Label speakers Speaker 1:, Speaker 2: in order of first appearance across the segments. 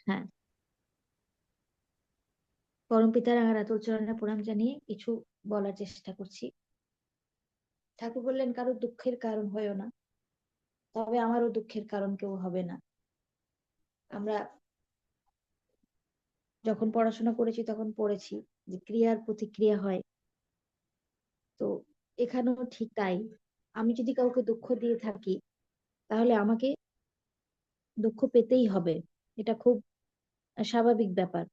Speaker 1: হ্যাঁ, পরমপিতার আরাধনা চরণে প্রণাম জানিয়ে কিছু বলার চেষ্টা করছি। ঠাকুর বললেন, কারো দুঃখের কারণ হয়েও না, তবে আমারও দুঃখের কারণ কেউ হবে না। আমরা যখন পড়াশোনা করেছি তখন পড়েছি যে ক্রিয়ার প্রতিক্রিয়া হয়। তো এখানেও ঠিক তাই। আমি যদি কাউকে দুঃখ দিয়ে থাকি, তাহলে আমাকে দুঃখ পেতেই হবে। এটা খুব স্বাভাবিক ব্যাপার।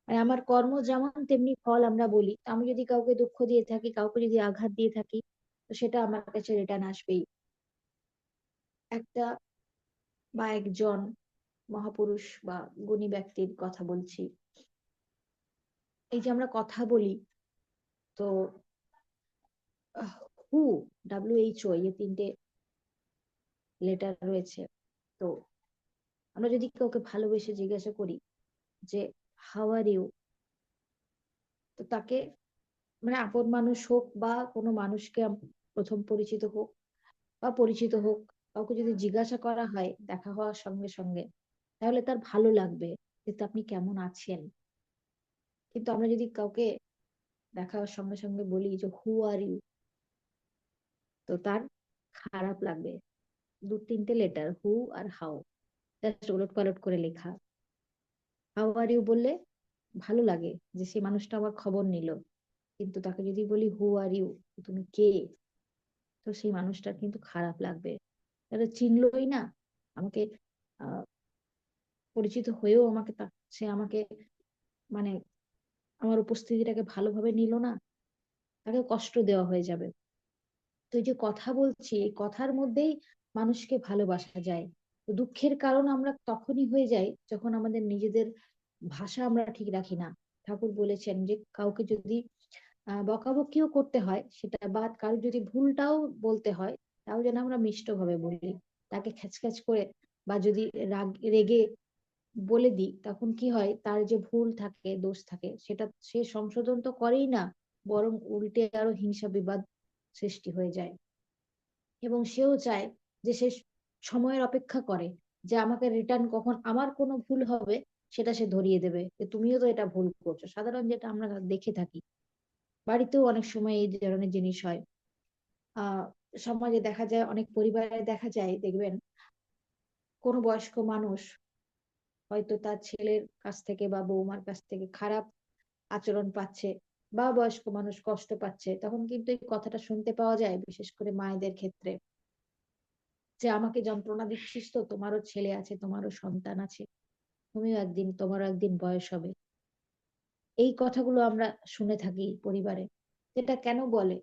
Speaker 1: আর আমার কর্ম যেমন তেমনি ফল আমরা বলি। আমি যদি কাউকে দুঃখ দিয়ে থাকি, কাউকে যদি আঘাত দিয়ে থাকি, তো সেটা আমার কাছে রিটার্ন আসবেই। একটা বা একজন মহাপুরুষ বা গুণী ব্যক্তির কথা বলছি। এই যে আমরা কথা বলি, তো হু, WHO, এই তিনটে লেটার রয়েছে। তো আমরা যদি কাউকে ভালোবেসে জিজ্ঞাসা করি যে হাউ আর ইউ, তো তাকে, মানে আপন মানুষ হোক বা কোনো মানুষকে প্রথম পরিচিত হোক বা পরিচিত হোক, কাউকে যদি জিজ্ঞাসা করা হয় দেখা হওয়ার সঙ্গে সঙ্গে, তাহলে তার ভালো লাগবে যে আপনি কেমন আছেন। কিন্তু আমরা যদি কাউকে দেখা হওয়ার সঙ্গে সঙ্গে বলি যে হু আর ইউ, তো তার খারাপ লাগবে। দু তিনটে লেটার, হু আর হাউ, জাস্ট ওলট পালট করে লেখা। হাউ আর ইউ বললে ভালো লাগে যে সেই মানুষটা আমার খবর নিল। কিন্তু তাকে যদি বলি হু আর ইউ, তুমি কে, তো সেই মানুষটার কিন্তু খারাপ লাগবে। তাহলে চিনলই না আমাকে, আহ পরিচিত হয়েও আমাকে সে আমাকে, মানে আমার উপস্থিতিটাকে ভালোভাবে নিল না, তাকে কষ্ট দেওয়া হয়ে যাবে। তো এই যে কথা বলছি, এই কথার মধ্যেই মানুষকে ভালোবাসা যায়। তো দুঃখের কারণ আমরা তখনই হয়ে যাই যখন আমাদের নিজেদের ভাষা আমরা ঠিক রাখি না। ঠাকুর বলেছেন যে কাউকে যদি বকাবকিও করতে হয় সেটা বাদ, কারো যদি ভুলটাও বলতে হয়, তাও যেন আমরা মিষ্ট ভাবে বলি। তাকে খ্যাচখ্যাচ করে বা যদি রেগে বলে দিই, তখন কি হয়, তার যে ভুল থাকে, দোষ থাকে, সেটা সে সংশোধন তো করেই না, বরং উল্টে আরো হিংসা বিবাদ সৃষ্টি হয়ে যায়। এবং সেও চায় যে সে সময়ের অপেক্ষা করে যে আমাকে রিটার্ন কখন আমার কোনো ভুল হবে সেটা সে ধরিয়ে দেবে, যে তুমিও তো এটা ভুল করছো। সাধারণ যেটা আমরা দেখে থাকি, বাড়িতেও অনেক সময় এই ধরনের জিনিস হয়। আহ সমাজে দেখা যায়, অনেক পরিবারে দেখা যায়, দেখবেন কোনো বয়স্ক মানুষ হয়তো তার ছেলের কাছ থেকে বা বৌমার কাছ থেকে খারাপ আচরণ পাচ্ছে, বা বয়স্ক মানুষ কষ্ট পাচ্ছে, তখন কিন্তু এই কথাটা শুনতে পাওয়া যায়, বিশেষ করে মায়েদের ক্ষেত্রে, যে আমাকে যন্ত্রণা দিচ্ছিস তো, তোমারও ছেলে আছে, তোমারও সন্তান আছে, তুমিও একদিন, তোমারও একদিন বয়স হবে। এই কথাগুলো আমরা শুনে থাকি পরিবারে। এটা কেন বলে,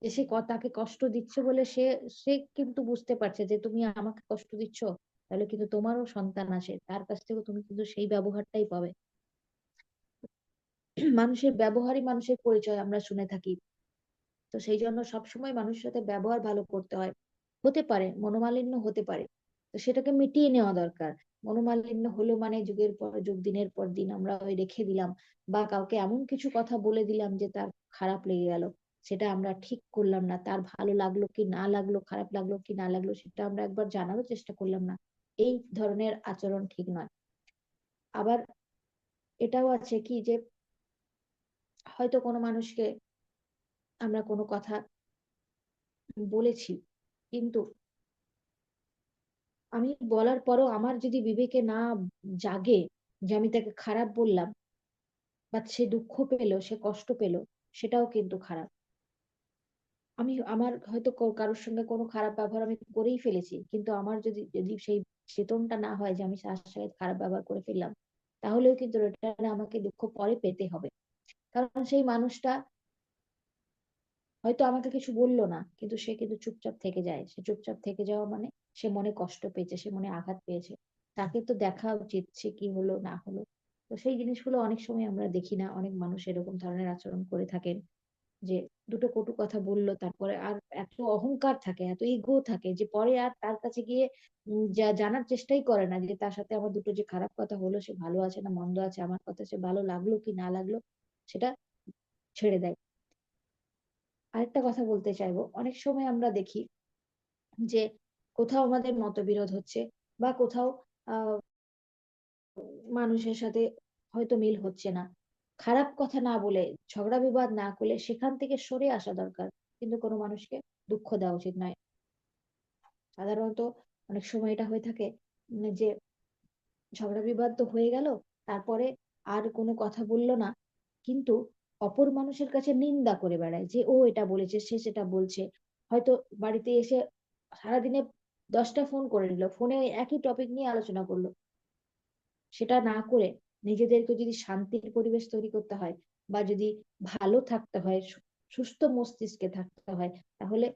Speaker 1: যে সে তাকে কষ্ট দিচ্ছে বলে সে সে কিন্তু বুঝতে পারছে যে তুমি আমাকে কষ্ট দিচ্ছ, তাহলে কিন্তু তোমারও সন্তান আছে, তার কাছ থেকে তুমি কিন্তু সেই ব্যবহারটাই পাবে। মানুষের ব্যবহারই মানুষের পরিচয়, আমরা শুনে থাকি। তো সেই জন্য সবসময় মানুষের সাথে ব্যবহার ভালো করতে হয়। হতে পারে মনোমালিন্য হতে পারে, তো সেটাকে মিটিয়ে নেওয়া দরকার। মনোমালিন্য হলো মানে যুগের পর যুগ, দিনের পর দিন আমরা ওই রেখে দিলাম, বা কাউকে এমন কিছু কথা বলে দিলাম যে তার খারাপ লেগে গেল, সেটা আমরা ঠিক করলাম না, তার ভালো লাগলো কি না লাগলো, খারাপ লাগলো কি না লাগলো, সেটা আমরা একবার জানারও চেষ্টা করলাম না। এই ধরনের আচরণ ঠিক নয়। আবার এটাও আছে কি, যে হয়তো কোনো মানুষকে আমরা কোনো কথা বলেছি, কিন্তু আমি বলার পরও আমার যদি বিবেকে না জাগে যে আমি তাকে খারাপ বললাম, বা সে দুঃখ পেলো, সে কষ্ট পেলো, সেটাও কিন্তু খারাপ। আমি আমার হয়তো কারোর সঙ্গে কোনো খারাপ ব্যবহার আমি করেই ফেলেছি, কিন্তু আমার যদি যদি সেই চেতনটা না হয় যে আমি তার সাথে খারাপ ব্যবহার করে ফেললাম, তাহলেও কিন্তু রিটার্নে আমাকে দুঃখ পরে পেতে হবে। কারণ সেই মানুষটা হয়তো আমাকে কিছু বললো না, কিন্তু সে কিন্তু চুপচাপ থেকে যায়। সে চুপচাপ থেকে যাওয়া মানে সে মনে কষ্ট পেয়েছে, সে মনে আঘাত পেয়েছে। তাকে তো দেখা উচিত সে কি হলো না হলো। তো সেই জিনিসগুলো অনেক সময় আমরা দেখি না, অনেক মানুষ এরকম ধরনের আচরণ করে থাকেন, যে দুটো কটু কথা বললো, তারপরে আর এত অহংকার থাকে, এত ইগো থাকে, যে পরে আর তার কাছে গিয়ে যা জানার চেষ্টাই করে না যে তার সাথে আমার দুটো যে খারাপ কথা হলো, সে ভালো আছে না মন্দ আছে, আমার কথা সে ভালো লাগলো কি না লাগলো, সেটা ছেড়ে দেয়। আরেকটা কথা বলতে চাইবো, অনেক সময় আমরা দেখি যে কোথাও আমাদের মতবিরোধ হচ্ছে, বা কোথাও আহ মানুষের সাথে হয়তো মিল হচ্ছে না, খারাপ কথা না বলে, ঝগড়া বিবাদ না করলে সেখান থেকে সরে আসা দরকার। কিন্তু কোনো মানুষকে দুঃখ দেওয়া উচিত নয়। সাধারণত অনেক সময় এটা হয়ে থাকে, যে ঝগড়া বিবাদ তো হয়ে গেল, তারপরে আর কোনো কথা বললো না, কিন্তু অপর মানুষের কাছে নিন্দা করে বেড়ায় যে ও এটা বলেছে, সে সেটা বলছে। হয়তো বাড়িতে এসে সারাদিনে 10টা ফোন করে নিল, ফোনে একই টপিক নিয়ে আলোচনা করলো। সেটা না করে নিজেদেরকে যদি শান্তির পরিবেশ তৈরি করতে হয়, বা যদি ভালো থাকতে হয়, সুস্থ মস্তিষ্কে থাকতে হয়, তাহলে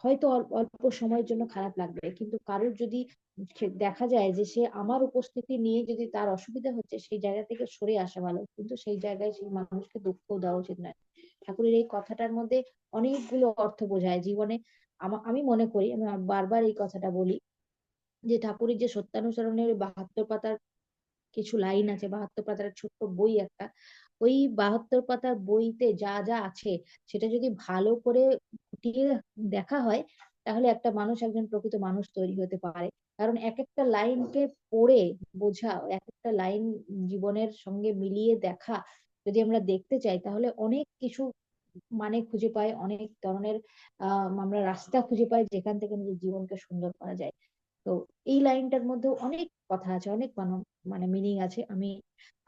Speaker 1: হয়তো অল্প সময়ের জন্য খারাপ লাগবে, কিন্তু কারোর যদি দেখা যায় যে সে আমার উপস্থিতি নিয়ে যদি তার অসুবিধা হচ্ছে, সেই জায়গা থেকে সরে আসা ভালো, কিন্তু সেই জায়গায় সেই মানুষকে দুঃখ দেওয়া উচিত নয়। ঠাকুরের এই কথাটার মধ্যে অনেকগুলো অর্থ বোঝায় জীবনে। আমি মনে করি, আমি বারবার এই কথাটা বলি, যে ঠাকুরের যে সত্যানুসরণের 72 পাতার কিছু লাইন আছে, 72 পাতার ছোট্ট বই একটা, ওই 72 পাতার বইতে যা যা আছে সেটা যদি ভালো করে খুঁটিয়ে দেখা হয়, তাহলে একটা মানুষ একজন প্রকৃত মানুষ তৈরি হতে পারে। কারণ এক একটা লাইনকে পড়ে বোঝা, এক একটা লাইন জীবনের সঙ্গে মিলিয়ে দেখা, যদি আমরা দেখতে চাই, তাহলে অনেক কিছু মানে খুঁজে পাই, অনেক ধরনের আমরা রাস্তা খুঁজে পাই যেখান থেকে নিজের জীবনকে সুন্দর করা যায়। তো এই লাইনটার মধ্যে অনেক কথা আছে, অনেক মানে মিনিং আছে। আমি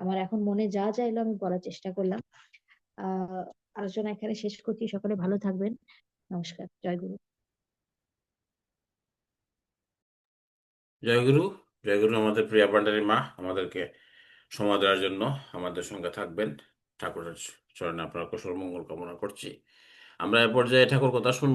Speaker 1: আমার এখন মনে যা চাইলো আমি বলার চেষ্টা করলাম। আহ আলোচনা এখানে শেষ করছি। সকলে ভালো থাকবেন। নমস্কার। জয় গুরু।
Speaker 2: জয়গুরু। জয়গুরু, আমাদের প্রিয়া পান্ডারী মা, আমাদেরকে সময় দেওয়ার জন্য আমাদের সঙ্গে থাকবেন। ঠাকুরের চরণে আপনার কুশল মঙ্গল কামনা করছি। আমরা এ পর্যায়ে ঠাকুর কথা শুনবো।